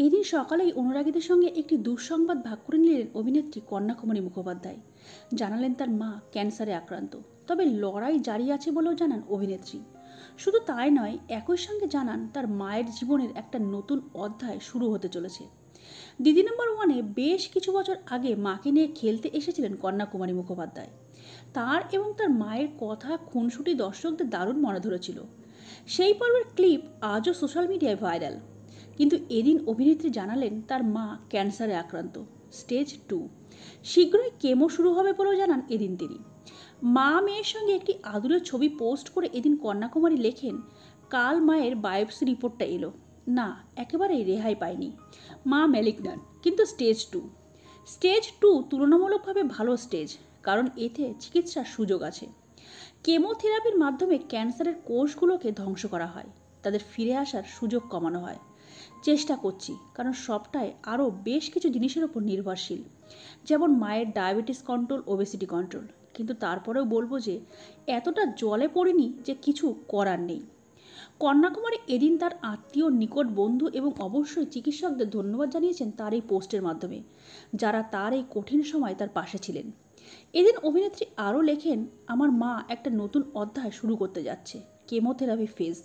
এদিন সকালেই অনুরাগীদের সঙ্গে একটি দুঃসংবাদ ভাগ করে নিলেন অভিনেত্রী কন্যাকুমারী মুখোপাধ্যায়। জানালেন তার মা ক্যান্সারে আক্রান্ত, তবে লড়াই জারি আছে বলেও জানান অভিনেত্রী। শুধু তাই নয়, একই সঙ্গে জানান তার মায়ের জীবনের একটা নতুন অধ্যায় শুরু হতে চলেছে। দিদি নম্বর ওয়ানে বেশ কিছু বছর আগে মাকে নিয়ে খেলতে এসেছিলেন কন্যাকুমারী মুখোপাধ্যায়। তার এবং তার মায়ের কথা খুনসুটি দর্শকদের দারুণ মনে ধরেছিল। সেই পর্বের ক্লিপ আজও সোশ্যাল মিডিয়ায় ভাইরাল। কিন্তু এদিন অভিনেত্রী জানালেন তার মা ক্যান্সারে আক্রান্ত, স্টেজ 2। শীঘ্রই কেমো শুরু হবে বলেও জানান এদিন তিনি। মা মেয়ের সঙ্গে একটি আদুরের ছবি পোস্ট করে এদিন কন্যাকুমারী লেখেন, কাল মায়ের বায়োপসি রিপোর্টটা এলো। না, একেবারেই রেহাই পায়নি। মা ম্যালিগন্যান্ট, কিন্তু স্টেজ 2 তুলনামূলকভাবে ভালো স্টেজ, কারণ এতে চিকিৎসার সুযোগ আছে। কেমোথেরাপির মাধ্যমে ক্যান্সারের কোষগুলোকে ধ্বংস করা হয়, তাদের ফিরে আসার সুযোগ কমানো হয়। চেষ্টা করছি, কারণ সবটাই আরও বেশ কিছু জিনিসের ওপর নির্ভরশীল, যেমন মায়ের ডায়াবেটিস কন্ট্রোল, ওবেসিটি কন্ট্রোল। কিন্তু তারপরেও বলবো যে এতটা জলে পড়িনি যে কিছু করার নেই। কন্যাকুমারী এদিন তার আত্মীয়, নিকট বন্ধু এবং অবশ্যই চিকিৎসকদের ধন্যবাদ জানিয়েছেন তার এই পোস্টের মাধ্যমে, যারা তার এই কঠিন সময় তার পাশে ছিলেন। এদিন অভিনেত্রী আরও লেখেন, আমার মা একটা নতুন অধ্যায় শুরু করতে যাচ্ছে, কেমোথেরাপি ফেজ।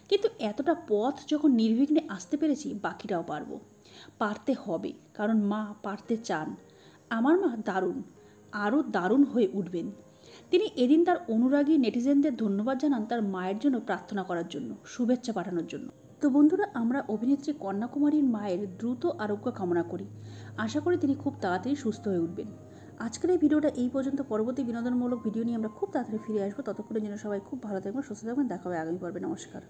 কিন্তু এতটা পথ যখন নির্বিঘ্নে আসতে পেরেছি, বাকিটাও পারতে হবে, কারণ মা পারতে চান। আমার মা দারুণ, আরও দারুণ হয়ে উঠবেন। তিনি এদিন তার অনুরাগী নেটিজেনদের ধন্যবাদ জানান তার মায়ের জন্য প্রার্থনা করার জন্য, শুভেচ্ছা পাঠানোর জন্য। তো বন্ধুরা, আমরা অভিনেত্রী কন্যাকুমারীর মায়ের দ্রুত আরোগ্য কামনা করি। আশা করি তিনি খুব তাড়াতাড়ি সুস্থ হয়ে উঠবেন। আজকের এই ভিডিওটা এই পর্যন্ত। পরবর্তী বিনোদনমূলক ভিডিও নিয়ে আমরা খুব তাড়াতাড়ি ফিরে আসবো। ততক্ষণের জন্য সবাই খুব ভালো থাকবেন, সুস্থ থাকবেন। দেখা হবে আগামী পর্বে। নমস্কার।